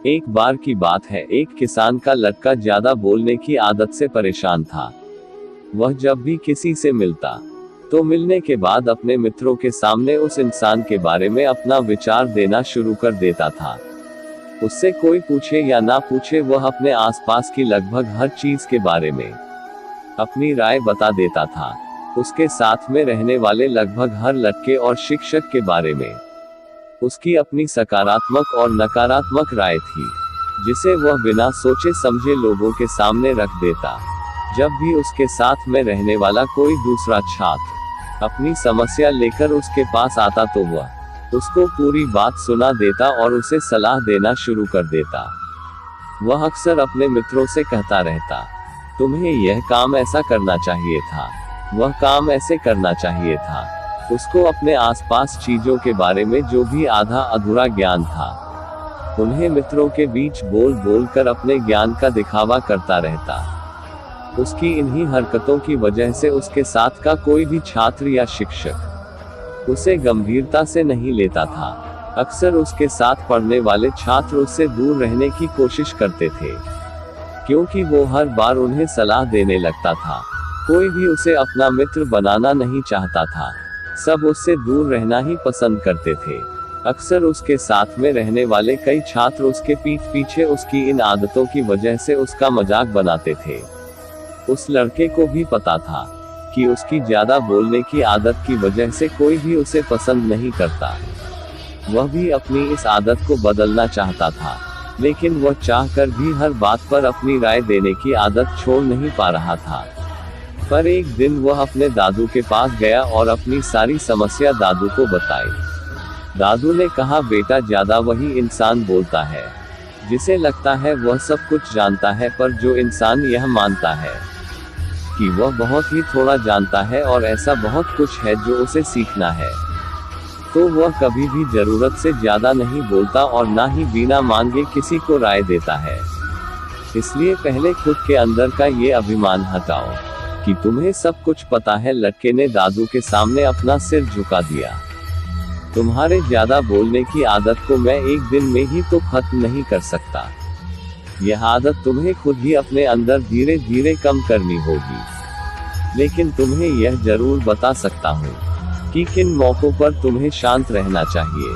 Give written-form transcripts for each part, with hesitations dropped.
एक बार की बात है, एक किसान का लड़का ज्यादा बोलने की आदत से परेशान था। वह जब भी किसी से मिलता तो मिलने के बाद अपने मित्रों के सामने उस इंसान के बारे में अपना विचार देना शुरू कर देता था। उससे कोई पूछे या ना पूछे, वह अपने आसपास की लगभग हर चीज के बारे में अपनी राय बता देता था। उसके साथ में रहने वाले लगभग हर लड़के और शिक्षक के बारे में उसकी अपनी सकारात्मक और नकारात्मक राय थी, जिसे वह बिना सोचे समझे लोगों के सामने रख देता। जब भी उसके साथ में रहने वाला कोई दूसरा छात्र अपनी समस्या लेकर उसके पास आता तो वह उसको पूरी बात सुना देता और उसे सलाह देना शुरू कर देता। वह अक्सर अपने मित्रों से कहता रहता, तुम्हें यह काम ऐसा करना चाहिए था, वह काम ऐसे करना चाहिए था। उसको अपने आसपास चीजों के बारे में जो भी आधा अधूरा ज्ञान था, उन्हें मित्रों के बीच बोल बोल कर अपने ज्ञान का दिखावा करता रहता। उसकी इन्हीं हरकतों की वजह से उसके साथ का कोई भी छात्र या शिक्षक उसे गंभीरता से नहीं लेता था। अक्सर उसके साथ पढ़ने वाले छात्र उससे दूर रहने की कोशिश करते थे, क्योंकि वो हर बार उन्हें सलाह देने लगता था। कोई भी उसे अपना मित्र बनाना नहीं चाहता था, सब उससे दूर रहना ही पसंद करते थे। अक्सर उसके साथ में रहने वाले कई छात्र उसके पीठ पीछे उसकी इन आदतों की वजह से उसका मजाक बनाते थे। उस लड़के को भी पता था कि उसकी ज्यादा बोलने की आदत की वजह से कोई भी उसे पसंद नहीं करता। वह भी अपनी इस आदत को बदलना चाहता था, लेकिन वह चाहकर भी हर बात पर अपनी राय देने की आदत छोड़ नहीं पा रहा था। पर एक दिन वह अपने दादू के पास गया और अपनी सारी समस्या दादू को बताई। दादू ने कहा, बेटा, ज्यादा वही इंसान बोलता है जिसे लगता है वह सब कुछ जानता है, पर जो इंसान यह मानता है कि वह बहुत ही थोड़ा जानता है और ऐसा बहुत कुछ है जो उसे सीखना है, तो वह कभी भी जरूरत से ज्यादा नहीं बोलता और ना ही बिना मांगे किसी को राय देता है। इसलिए पहले खुद के अंदर का ये अभिमान हटाओ कि तुम्हें सब कुछ पता है। लड़के ने दादू के सामने अपना सिर झुका दिया। तुम्हारे ज्यादा बोलने की आदत को मैं एक दिन में ही तो खत्म नहीं कर सकता। यह आदत तुम्हें खुद ही अपने अंदर धीरे धीरे कम करनी होगी। लेकिन तुम्हें यह जरूर बता सकता हूँ कि किन मौकों पर तुम्हें शांत रहना चाहिए,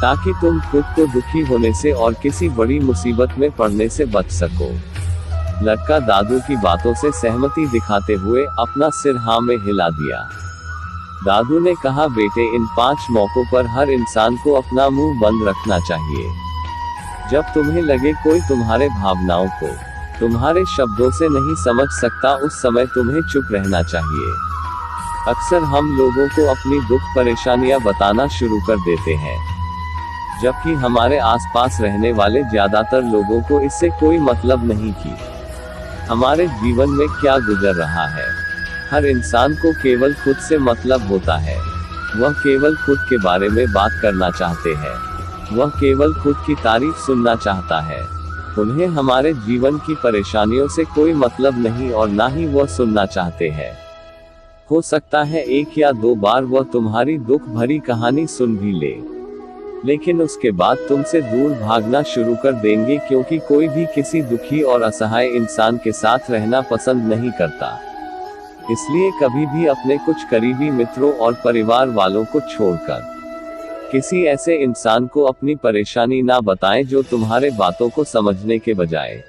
ताकि तुम खुद को दुखी होने से और किसी बड़ी मुसीबत में पड़ने से बच सको। लड़का दादू की बातों से सहमति दिखाते हुए अपना सिर हाँ में हिला दिया। दादू ने कहा, बेटे, इन 5 मौकों पर हर इंसान को अपना मुंह बंद रखना चाहिए। जब तुम्हें लगे कोई तुम्हारे भावनाओं को तुम्हारे शब्दों से नहीं समझ सकता, उस समय तुम्हें चुप रहना चाहिए। अक्सर हम लोगों को अपनी दुख परेशानियां बताना शुरू कर देते हैं, जबकि हमारे आसपास रहने वाले ज्यादातर लोगों को इससे कोई मतलब नहीं कि हमारे जीवन में क्या गुजर रहा है। हर इंसान को केवल खुद से मतलब होता है। वह केवल खुद के बारे में बात करना चाहते हैं। वह केवल खुद की तारीफ सुनना चाहता है। उन्हें हमारे जीवन की परेशानियों से कोई मतलब नहीं और ना ही वह सुनना चाहते हैं। हो सकता है 1 या 2 बार वह तुम्हारी दुख भरी कहानी सुन भी ले, लेकिन उसके बाद तुमसे दूर भागना शुरू कर देंगे, क्योंकि कोई भी किसी दुखी और असहाय इंसान के साथ रहना पसंद नहीं करता। इसलिए कभी भी अपने कुछ करीबी मित्रों और परिवार वालों को छोड़कर किसी ऐसे इंसान को अपनी परेशानी ना बताएं जो तुम्हारे बातों को समझने के बजाय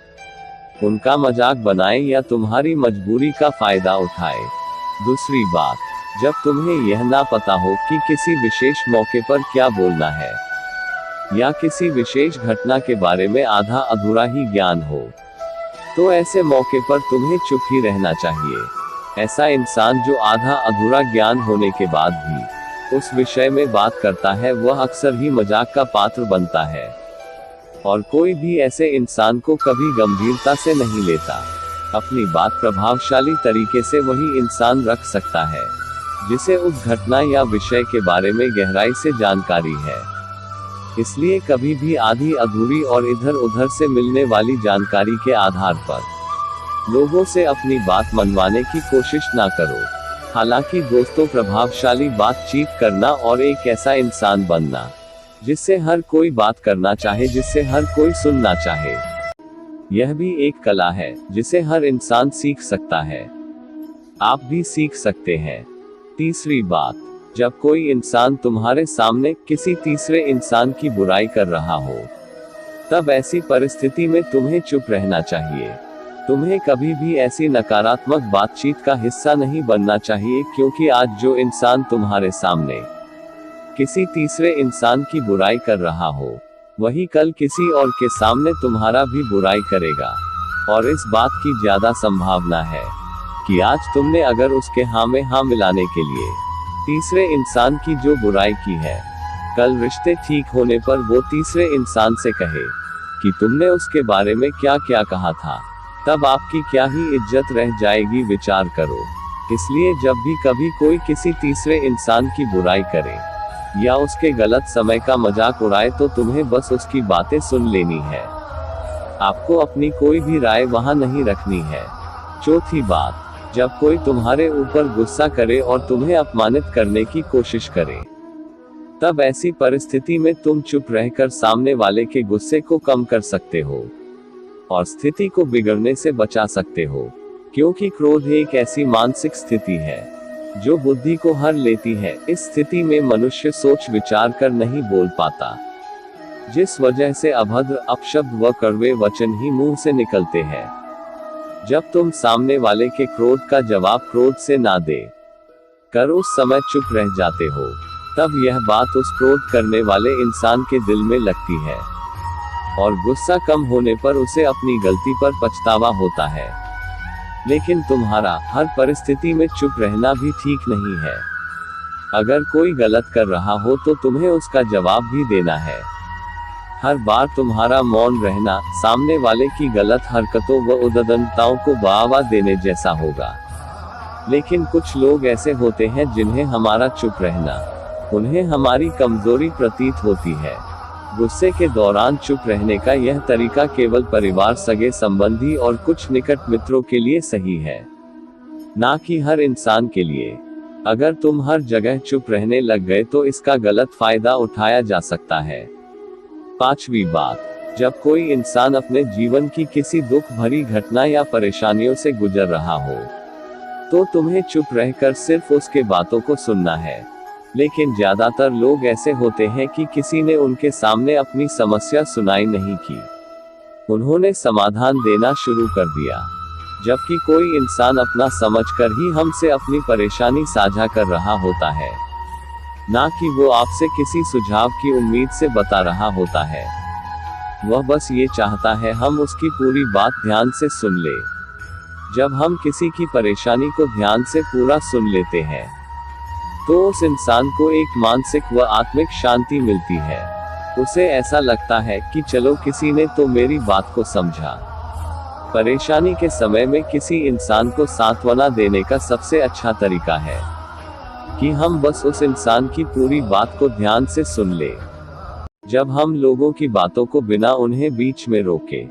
उनका मजाक बनाए या तुम्हारी मजबूरी का फायदा उठाए। दूसरी बात, जब तुम्हें यह ना पता हो कि किसी विशेष मौके पर क्या बोलना है, या किसी विशेष घटना के बारे में आधा अधूरा ही ज्ञान हो, तो ऐसे मौके पर तुम्हें चुप ही रहना चाहिए। ऐसा इंसान जो आधा अधूरा ज्ञान होने के बाद भी उस विषय में बात करता है, वह अक्सर ही मजाक का पात्र बनता है, और कोई भी ऐसे इंसान को कभी गंभीरता से नहीं लेता। अपनी बात प्रभावशाली तरीके से वही इंसान रख सकता है जिसे उस घटना या विषय के बारे में गहराई से जानकारी है। इसलिए कभी भी आधी अधूरी और इधर उधर से मिलने वाली जानकारी के आधार पर लोगों से अपनी बात मनवाने की कोशिश ना करो। हालांकि दोस्तों, प्रभावशाली बातचीत करना और एक ऐसा इंसान बनना जिससे हर कोई बात करना चाहे, जिससे हर कोई सुनना चाहे। यह भी एक कला है जिसे हर इंसान सीख सकता है। आप भी सीख सकते हैं। तीसरी बात, जब कोई इंसान तुम्हारे सामने किसी तीसरे इंसान की बुराई कर रहा हो, तब ऐसी परिस्थिति में तुम्हें चुप रहना चाहिए। तुम्हें कभी भी ऐसी नकारात्मक बातचीत का हिस्सा नहीं बनना चाहिए, क्योंकि आज जो इंसान तुम्हारे सामने किसी तीसरे इंसान की बुराई कर रहा हो, वही कल किसी और के सामने तुम्हारा भी बुराई करेगा। और इस बात की ज्यादा संभावना है कि आज तुमने अगर उसके हाँ में हाँ मिलाने के लिए तीसरे इंसान की जो बुराई की है, कल रिश्ते ठीक होने पर वो तीसरे इंसान से कहे कि तुमने उसके बारे में क्या क्या कहा था, तब आपकी क्या ही इज्जत रह जाएगी। विचार करो। इसलिए जब भी कभी कोई किसी तीसरे इंसान की बुराई करे या उसके गलत समय का मजाक उड़ाए, तो तुम्हें बस उसकी बातें सुन लेनी है। आपको अपनी कोई भी राय वहां नहीं रखनी है। चौथी बात, जब कोई तुम्हारे ऊपर गुस्सा करे और तुम्हें अपमानित करने की कोशिश करे, तब ऐसी परिस्थिति में तुम चुप रहकर सामने वाले के गुस्से को कम कर सकते हो और स्थिति को बिगड़ने से बचा सकते हो। क्योंकि क्रोध एक ऐसी मानसिक स्थिति है जो बुद्धि को हर लेती है। इस स्थिति में मनुष्य सोच विचार कर नहीं बोल पाता, जिस वजह से अभद्र, अपशब्द व कड़वे वचन ही मुंह से निकलते हैं। जब तुम सामने वाले के क्रोध का जवाब क्रोध से ना दे कर उस समय चुप रह जाते हो, तब यह बात उस क्रोध करने वाले इंसान के दिल में लगती है और गुस्सा कम होने पर उसे अपनी गलती पर पछतावा होता है। लेकिन तुम्हारा हर परिस्थिति में चुप रहना भी ठीक नहीं है। अगर कोई गलत कर रहा हो तो तुम्हें उसका जवाब भी देना है। हर बार तुम्हारा मौन रहना सामने वाले की गलत हरकतों व उद्दंडताओं को बढ़ावा देने जैसा होगा। लेकिन कुछ लोग ऐसे होते हैं जिन्हें हमारा चुप रहना उन्हें हमारी कमजोरी प्रतीत होती है। गुस्से के दौरान चुप रहने का यह तरीका केवल परिवार, सगे संबंधी और कुछ निकट मित्रों के लिए सही है, ना कि हर इंसान के लिए। अगर तुम हर जगह चुप रहने लग गए तो इसका गलत फायदा उठाया जा सकता है। पांचवी बात, जब कोई इंसान अपने जीवन की किसी दुख भरी घटना या परेशानियों से गुजर रहा हो, तो तुम्हें चुप रहकर सिर्फ उसके बातों को सुनना है। लेकिन ज्यादातर लोग ऐसे होते हैं कि किसी ने उनके सामने अपनी समस्या सुनाई नहीं की, उन्होंने समाधान देना शुरू कर दिया। जबकि कोई इंसान अपना समझकर ही हमसे अपनी परेशानी साझा कर रहा होता है, ना कि वो आपसे किसी सुझाव की उम्मीद से बता रहा होता है। वह बस ये चाहता है हम उसकी पूरी बात ध्यान से सुन ले। जब हम किसी की परेशानी को ध्यान से पूरा सुन लेते हैं, तो उस इंसान को एक मानसिक व आत्मिक शांति मिलती है। उसे ऐसा लगता है कि चलो किसी ने तो मेरी बात को समझा। परेशानी के समय में किसी इंसान को सांत्वना देने का सबसे अच्छा तरीका है कि हम बस उस इंसान की पूरी बात को ध्यान से सुन ले। जब हम लोगों की बातों को बिना उन्हें बीच में रोके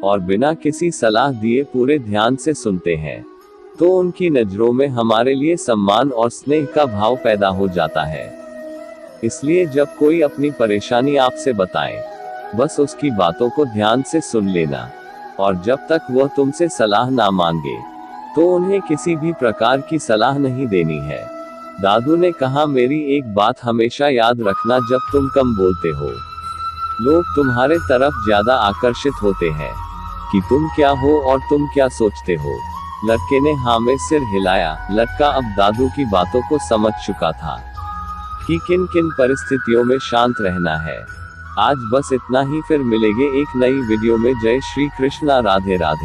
और बिना किसी सलाह दिए पूरे ध्यान से सुनते हैं, तो उनकी नजरों में हमारे लिए सम्मान और स्नेह का भाव पैदा हो जाता है। इसलिए जब कोई अपनी परेशानी आपसे बताए, बस उसकी बातों को ध्यान से सुन लेना, और जब तक वह तुमसे सलाह ना मांगे, तो उन्हें किसी भी प्रकार की सलाह नहीं देनी है। दादू ने कहा, मेरी एक बात हमेशा याद रखना, जब तुम कम बोलते हो, लोग तुम्हारे तरफ ज्यादा आकर्षित होते हैं कि तुम क्या हो और तुम क्या सोचते हो। लड़के ने हाँ में सिर हिलाया। लड़का अब दादू की बातों को समझ चुका था कि किन किन परिस्थितियों में शांत रहना है। आज बस इतना ही, फिर मिलेंगे एक नई वीडियो में। जय श्री कृष्णा, राधे राधे।